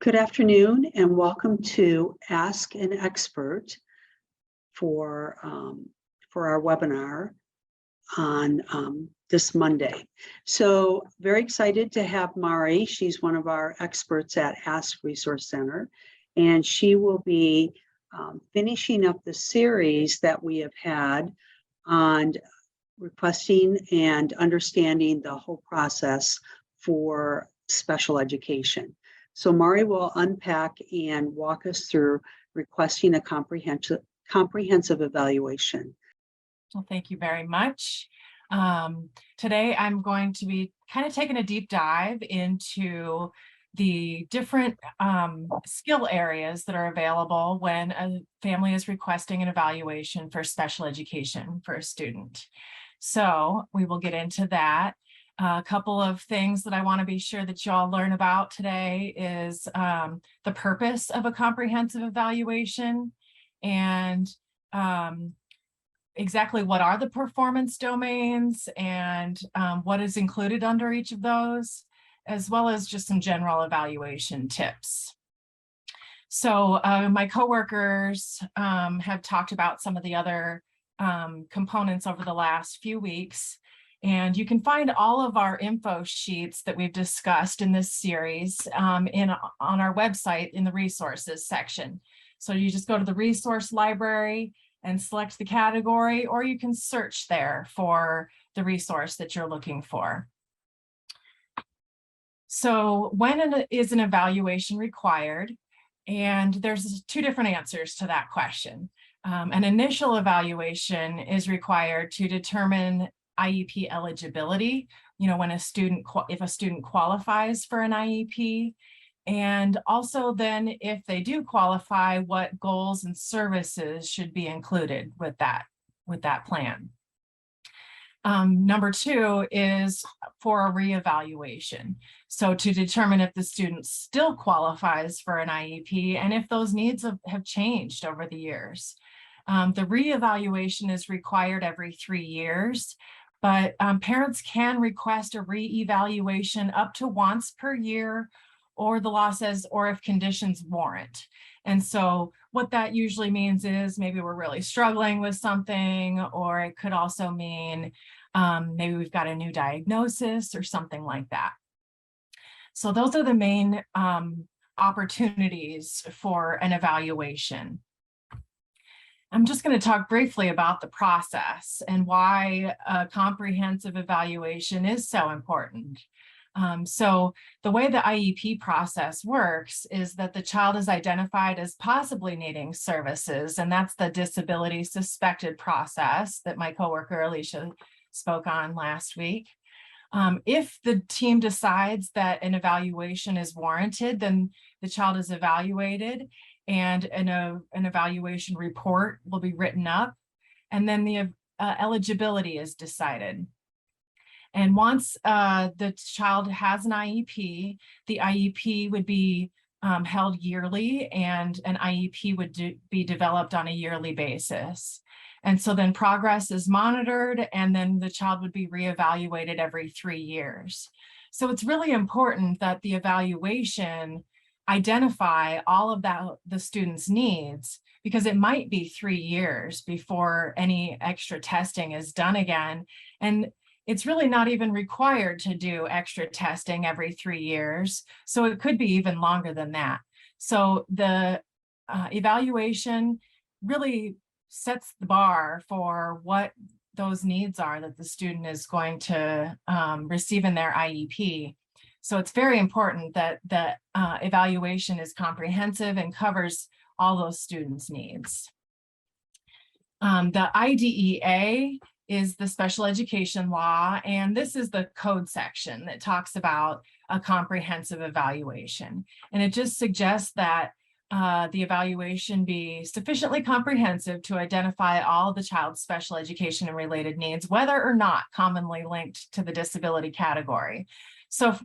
Good afternoon and welcome to Ask an Expert for, our webinar on this Monday. So very excited to have Mari. She's one of our experts at Ask Resource Center, and she will be finishing up the series that we have had on requesting and understanding the whole process for special education. So Mari will unpack and walk us through requesting a comprehensive evaluation. Well, thank you very much. Today I'm going to be kind of taking a deep dive into the different skill areas that are available when a family is requesting an evaluation for special education for a student. So we will get into that. A couple of things that I want to be sure that you all learn about today is the purpose of a comprehensive evaluation and exactly what are the performance domains and what is included under each of those, as well as just some general evaluation tips. So my coworkers have talked about some of the other components over the last few weeks. And you can find all of our info sheets that we've discussed in this series on our website in the resources section. So you just go to the resource library and select the category, or you can search there for the resource that you're looking for. So when is an evaluation required? And there's two different answers to that question. An initial evaluation is required to determine IEP eligibility, when if a student qualifies for an IEP, and also then if they do qualify, what goals and services should be included with that plan. Number two is for a reevaluation. So to determine if the student still qualifies for an IEP and if those needs have changed over the years. The reevaluation is required every 3 years. But parents can request a reevaluation up to once per year, or the law says, or if conditions warrant. And so what that usually means is maybe we're really struggling with something, or it could also mean maybe we've got a new diagnosis or something like that. So those are the main opportunities for an evaluation. I'm just going to talk briefly about the process and why a comprehensive evaluation is so important. So the way the IEP process works is that the child is identified as possibly needing services, and that's the disability suspected process that my coworker Alicia spoke on last week. If the team decides that an evaluation is warranted, then the child is evaluated and an evaluation report will be written up, and then the eligibility is decided. And once the child has an IEP, the IEP would be held yearly, and an IEP would be developed on a yearly basis. And so then progress is monitored, and then the child would be reevaluated every 3 years. So it's really important that the evaluation identify all of the student's needs, because it might be 3 years before any extra testing is done again. And it's really not even required to do extra testing every 3 years. So it could be even longer than that. So the evaluation really sets the bar for what those needs are that the student is going to receive in their IEP. So it's very important that the evaluation is comprehensive and covers all those students' needs. The IDEA is the special education law, and this is the code section that talks about a comprehensive evaluation. And it just suggests that the evaluation be sufficiently comprehensive to identify all of the child's special education and related needs, whether or not commonly linked to the disability category. So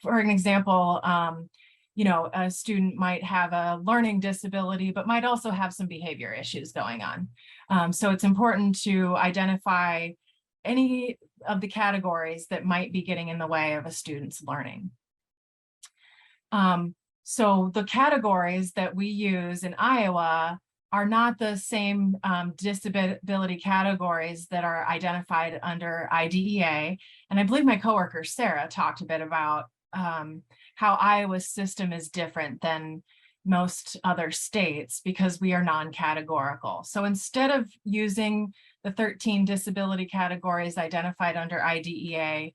for an example, a student might have a learning disability, but might also have some behavior issues going on. So it's important to identify any of the categories that might be getting in the way of a student's learning. So the categories that we use in Iowa are not the same disability categories that are identified under IDEA. And I believe my coworker, Sarah, talked a bit about how Iowa's system is different than most other states because we are non-categorical. So instead of using the 13 disability categories identified under IDEA,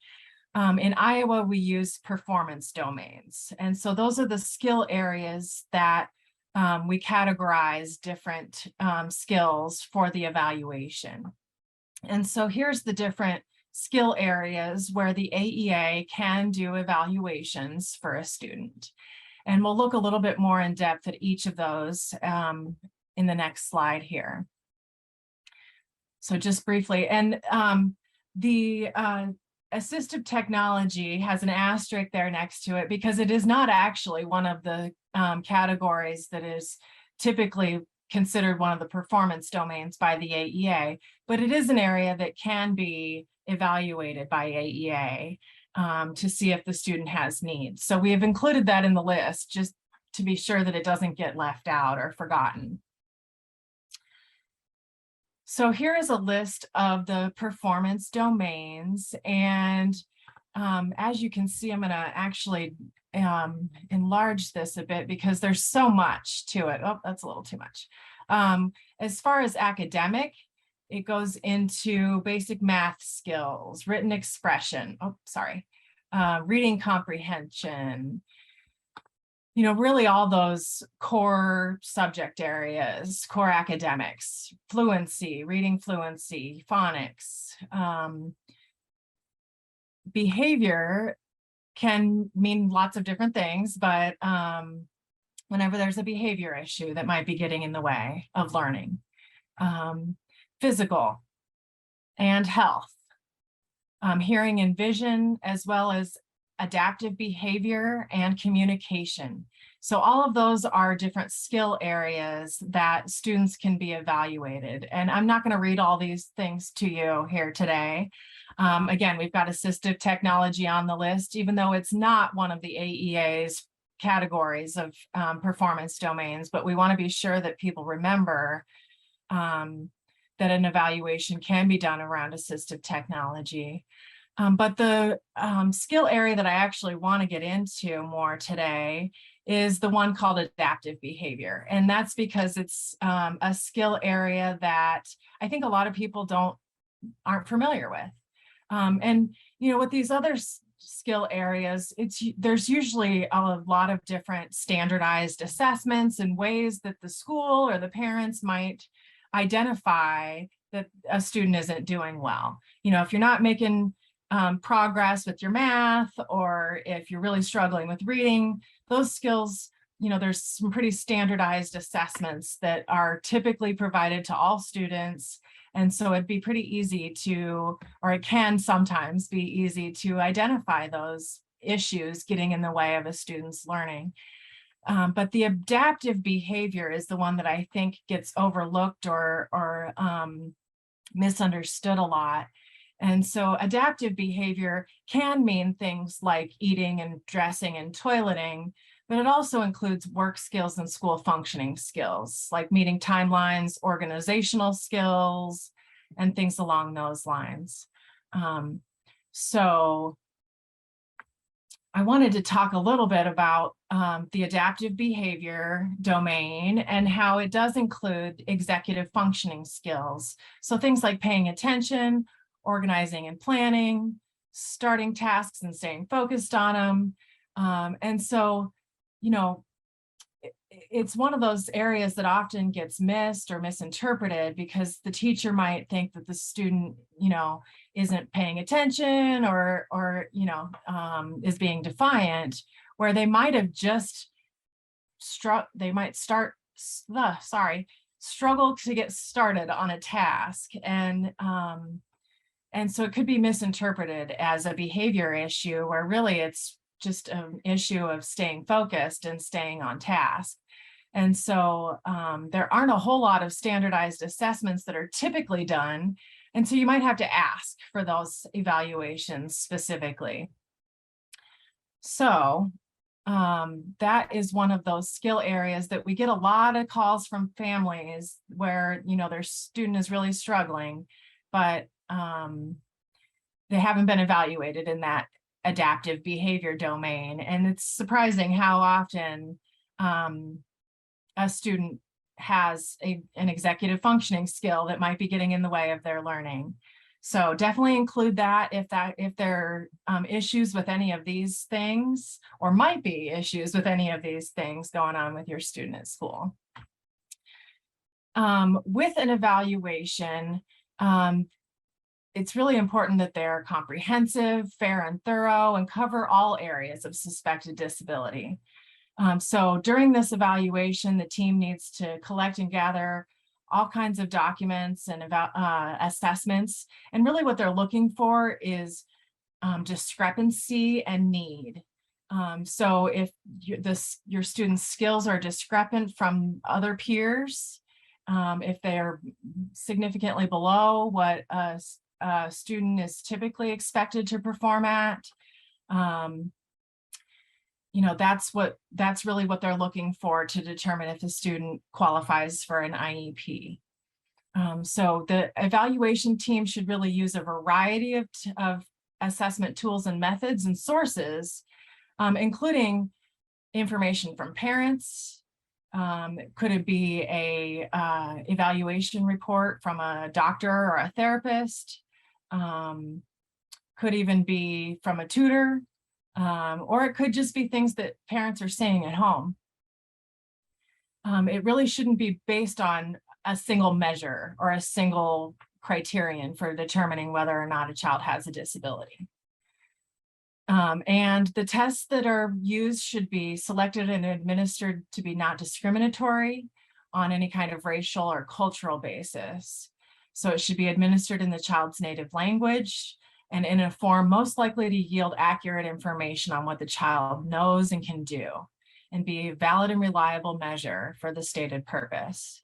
in Iowa, we use performance domains. And so those are the skill areas that we categorize different skills for the evaluation. And so here's the different skill areas where the AEA can do evaluations for a student. And we'll look a little bit more in depth at each of those in the next slide here. So just briefly, and the assistive technology has an asterisk there next to it because it is not actually one of the categories that is typically considered one of the performance domains by the AEA, but it is an area that can be evaluated by AEA to see if the student has needs. So we have included that in the list just to be sure that it doesn't get left out or forgotten. So here is a list of the performance domains. And as you can see, I'm going to actually enlarge this a bit because there's so much to it. Oh, that's a little too much. As far as academic, it goes into basic math skills, written expression, reading comprehension, you know, really all those core subject areas, core academics, fluency, reading fluency, phonics. Behavior can mean lots of different things, but whenever there's a behavior issue that might be getting in the way of learning. Physical and health, hearing and vision, as well as adaptive behavior and communication. So all of those are different skill areas that students can be evaluated. And I'm not going to read all these things to you here today. Again, we've got assistive technology on the list, even though it's not one of the AEA's categories of performance domains, but we want to be sure that people remember that an evaluation can be done around assistive technology. But the skill area that I actually want to get into more today is the one called adaptive behavior. And that's because it's a skill area that I think a lot of people aren't familiar with. And, you know, with these other skill areas, there's usually a lot of different standardized assessments and ways that the school or the parents might identify that a student isn't doing well. You know, if you're not making progress with your math, or if you're really struggling with reading, those skills, you know, there's some pretty standardized assessments that are typically provided to all students. And so it'd be pretty easy to, or it can sometimes be easy to identify those issues getting in the way of a student's learning. But the adaptive behavior is the one that I think gets overlooked or misunderstood a lot. And so adaptive behavior can mean things like eating and dressing and toileting, but it also includes work skills and school functioning skills, like meeting timelines, organizational skills, and things along those lines. So I wanted to talk a little bit about the adaptive behavior domain and how it does include executive functioning skills. So things like paying attention, organizing and planning, starting tasks and staying focused on them. And so, you know, it's one of those areas that often gets missed or misinterpreted because the teacher might think that the student, you know, isn't paying attention or you know, is being defiant, where they might have just struggle to get started on a task. And so it could be misinterpreted as a behavior issue where really it's just an issue of staying focused and staying on task. And so there aren't a whole lot of standardized assessments that are typically done. And so you might have to ask for those evaluations specifically. So that is one of those skill areas that we get a lot of calls from families where, their student is really struggling, but they haven't been evaluated in that adaptive behavior domain. And it's surprising how often a student has an executive functioning skill that might be getting in the way of their learning. So definitely include that if there are issues with any of these things, or might be issues with any of these things going on with your student at school. With an evaluation, it's really important that they're comprehensive, fair and thorough, and cover all areas of suspected disability. So during this evaluation, the team needs to collect and gather all kinds of documents and assessments. And really what they're looking for is discrepancy and need. So if your student's skills are discrepant from other peers, if they're significantly below what a student is typically expected to perform at, that's really what they're looking for to determine if the student qualifies for an IEP. So the evaluation team should really use a variety of assessment tools and methods and sources, including information from parents. Could it be a evaluation report from a doctor or a therapist? Could even be from a tutor. Or it could just be things that parents are saying at home. It really shouldn't be based on a single measure or a single criterion for determining whether or not a child has a disability. And the tests that are used should be selected and administered to be not discriminatory on any kind of racial or cultural basis. So it should be administered in the child's native language and in a form most likely to yield accurate information on what the child knows and can do, and be a valid and reliable measure for the stated purpose.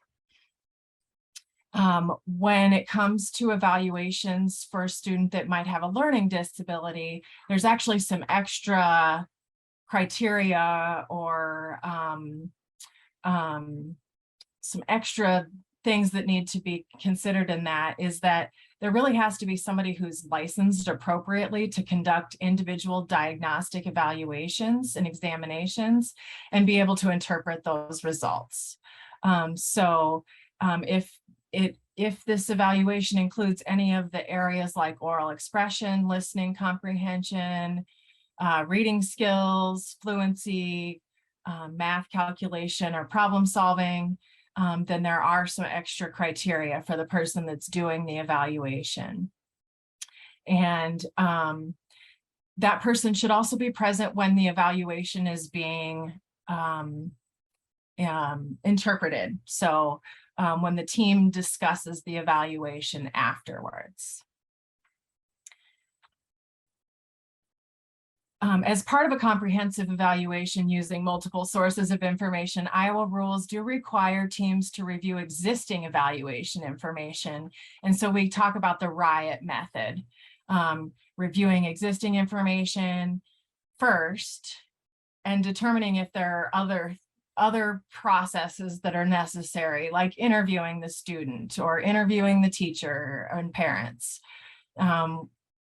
When it comes to evaluations for a student that might have a learning disability, there's actually some extra criteria or some extra things that need to be considered in that, is that there really has to be somebody who's licensed appropriately to conduct individual diagnostic evaluations and examinations and be able to interpret those results. If this evaluation includes any of the areas like oral expression, listening comprehension, reading skills, fluency, math calculation, or problem solving, then there are some extra criteria for the person that's doing the evaluation. And that person should also be present when the evaluation is being interpreted. So when the team discusses the evaluation afterwards. As part of a comprehensive evaluation using multiple sources of information, Iowa rules do require teams to review existing evaluation information. And so we talk about the RIOT method, reviewing existing information first and determining if there are other processes that are necessary, like interviewing the student or interviewing the teacher and parents.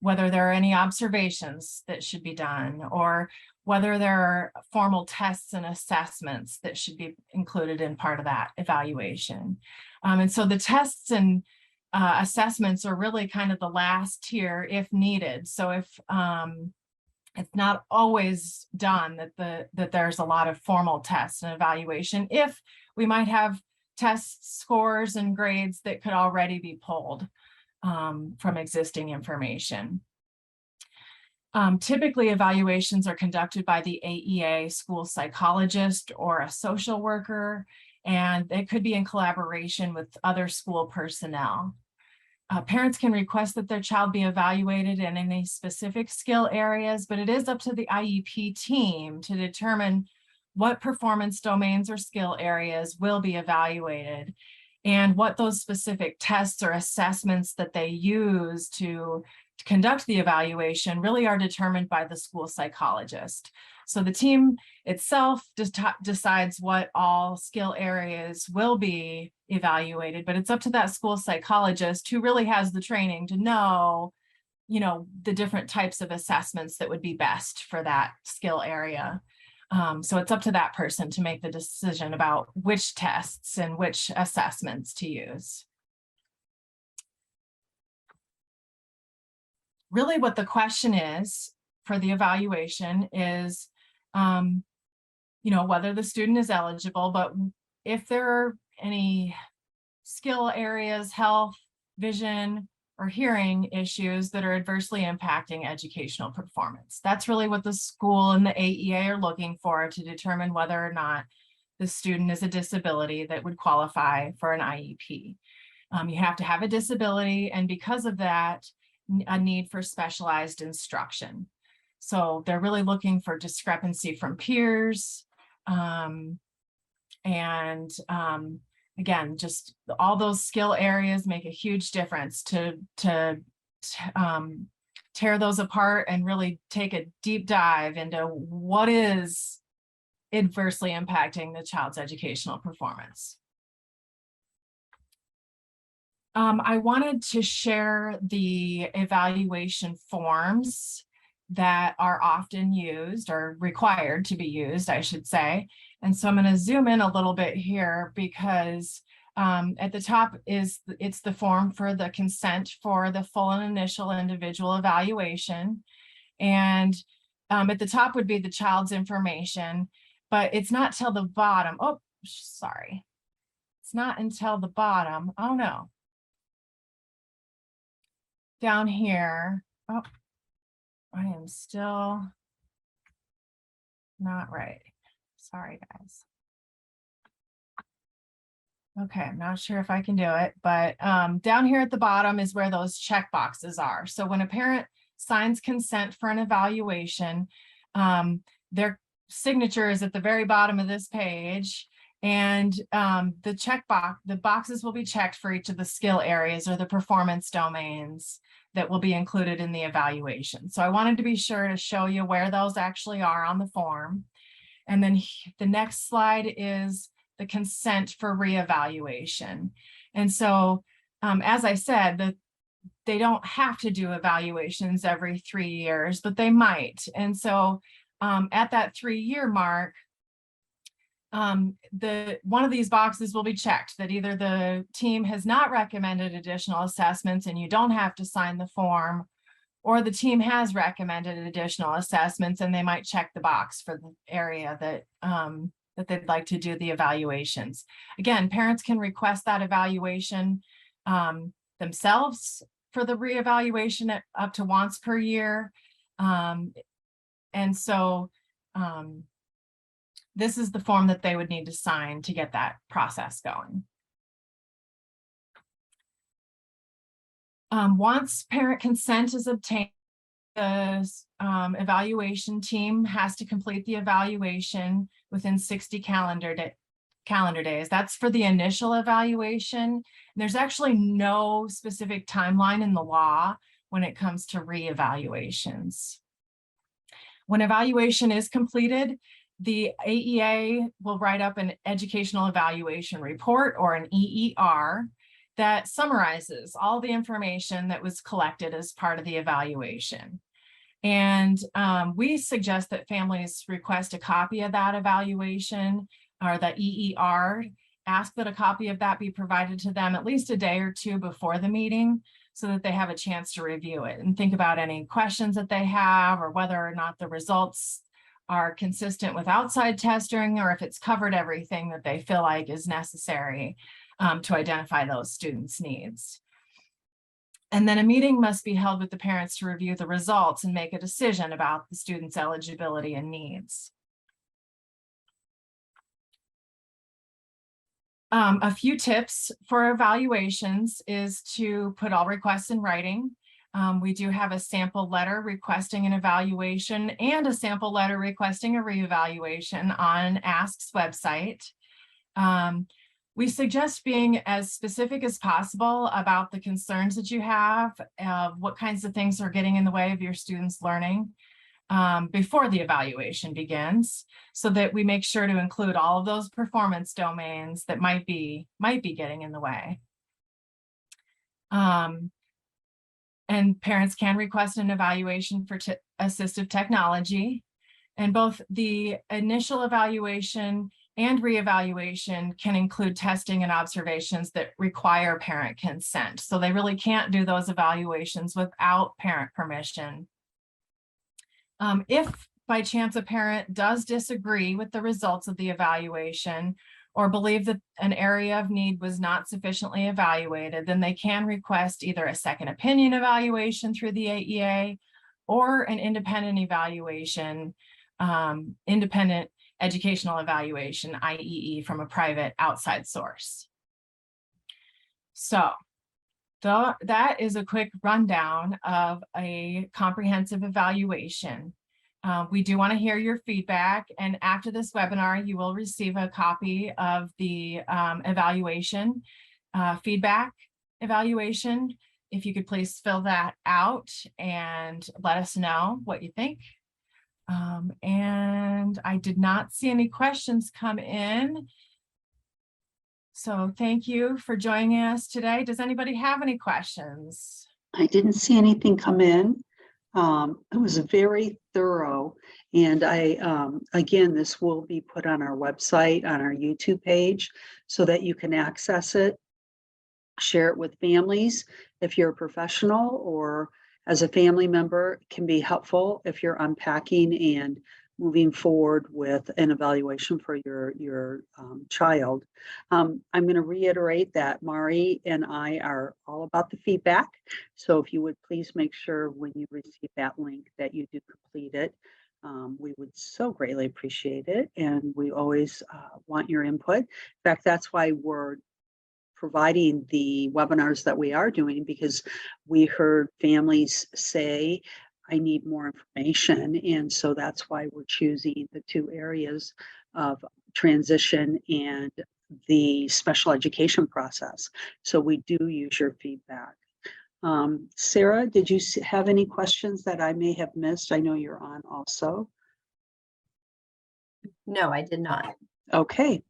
Whether there are any observations that should be done, or whether there are formal tests and assessments that should be included in part of that evaluation. And so the tests and assessments are really kind of the last tier if needed. So if it's not always done that there's a lot of formal tests and evaluation, if we might have test scores and grades that could already be pulled from existing information. Typically, evaluations are conducted by the AEA school psychologist or a social worker, and it could be in collaboration with other school personnel. Parents can request that their child be evaluated in any specific skill areas, but it is up to the IEP team to determine what performance domains or skill areas will be evaluated. and what those specific tests or assessments that they use to conduct the evaluation really are determined by the school psychologist. So the team itself decides what all skill areas will be evaluated, but it's up to that school psychologist who really has the training to know, the different types of assessments that would be best for that skill area. So it's up to that person to make the decision about which tests and which assessments to use. Really what the question is for the evaluation is, whether the student is eligible, but if there are any skill areas, health, vision, or hearing issues that are adversely impacting educational performance. That's really what the school and the AEA are looking for to determine whether or not the student is a disability that would qualify for an IEP. You have to have a disability, and because of that, a need for specialized instruction. So they're really looking for discrepancy from peers, again, just all those skill areas make a huge difference to tear those apart and really take a deep dive into what is adversely impacting the child's educational performance. I wanted to share the evaluation forms that are often used, or required to be used, I should say. And so I'm going to zoom in a little bit here because at the top it's the form for the consent for the full and initial individual evaluation. And at the top would be the child's information, but it's not till the bottom. Oh, sorry. It's not until the bottom. Oh no. Down here. Oh, I am still not right. Sorry, guys. Okay, I'm not sure if I can do it, but down here at the bottom is where those check boxes are. So when a parent signs consent for an evaluation, their signature is at the very bottom of this page, and the boxes will be checked for each of the skill areas or the performance domains that will be included in the evaluation. So I wanted to be sure to show you where those actually are on the form. And then the next slide is the consent for reevaluation. And so, as I said, they don't have to do evaluations every 3 years, but they might. And so at that 3-year mark, one of these boxes will be checked that either the team has not recommended additional assessments and you don't have to sign the form, or the team has recommended additional assessments and they might check the box for the area that that they'd like to do the evaluations. Again, parents can request that evaluation themselves for the reevaluation up to once per year. And so this is the form that they would need to sign to get that process going. Once parent consent is obtained, the evaluation team has to complete the evaluation within 60 calendar days. That's for the initial evaluation. There's actually no specific timeline in the law when it comes to reevaluations. When evaluation is completed, the AEA will write up an educational evaluation report, or an EER, that summarizes all the information that was collected as part of the evaluation. And we suggest that families request a copy of that evaluation or the EER, ask that a copy of that be provided to them at least a day or two before the meeting, so that they have a chance to review it and think about any questions that they have, or whether or not the results are consistent with outside testing, or if it's covered everything that they feel like is necessary to identify those students' needs. And then a meeting must be held with the parents to review the results and make a decision about the student's eligibility and needs. A few tips for evaluations is to put all requests in writing. We do have a sample letter requesting an evaluation and a sample letter requesting a reevaluation on ASK's website. We suggest being as specific as possible about the concerns that you have, what kinds of things are getting in the way of your students' learning before the evaluation begins, so that we make sure to include all of those performance domains that might be getting in the way. And parents can request an evaluation for assistive technology, and both the initial evaluation and reevaluation can include testing and observations that require parent consent. So they really can't do those evaluations without parent permission. If by chance a parent does disagree with the results of the evaluation or believe that an area of need was not sufficiently evaluated, then they can request either a second opinion evaluation through the AEA or an independent evaluation, independent educational evaluation, IEE, from a private outside source. So that is a quick rundown of a comprehensive evaluation. We do want to hear your feedback, and after this webinar, you will receive a copy of the evaluation, feedback evaluation. If you could please fill that out and let us know what you think. And I did not see any questions come in. So thank you for joining us today. Does anybody have any questions? I didn't see anything come in. It was very thorough, and again, this will be put on our website, on our YouTube page, so that you can access it, share it with families. If you're a professional or as a family member, it can be helpful if you're unpacking and moving forward with an evaluation for your child. I'm going to reiterate that Mari and I are all about the feedback. So if you would please make sure when you receive that link that you do complete it. We would so greatly appreciate it. And we always want your input. In fact, that's why we're providing the webinars that we are doing, because we heard families say, I need more information. And so that's why we're choosing the two areas of transition and the special education process. So we do use your feedback. Sarah, did you have any questions that I may have missed? I know you're on also. No, I did not. Okay.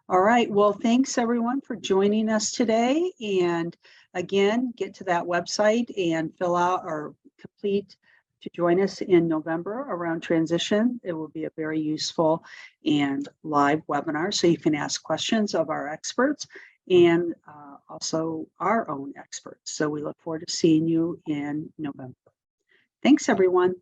All right. Well, thanks everyone for joining us today. And again, get to that website and fill out or complete to join us in November around transition. It will be a very useful and live webinar, so you can ask questions of our experts and also our own experts. So we look forward to seeing you in November. Thanks, everyone.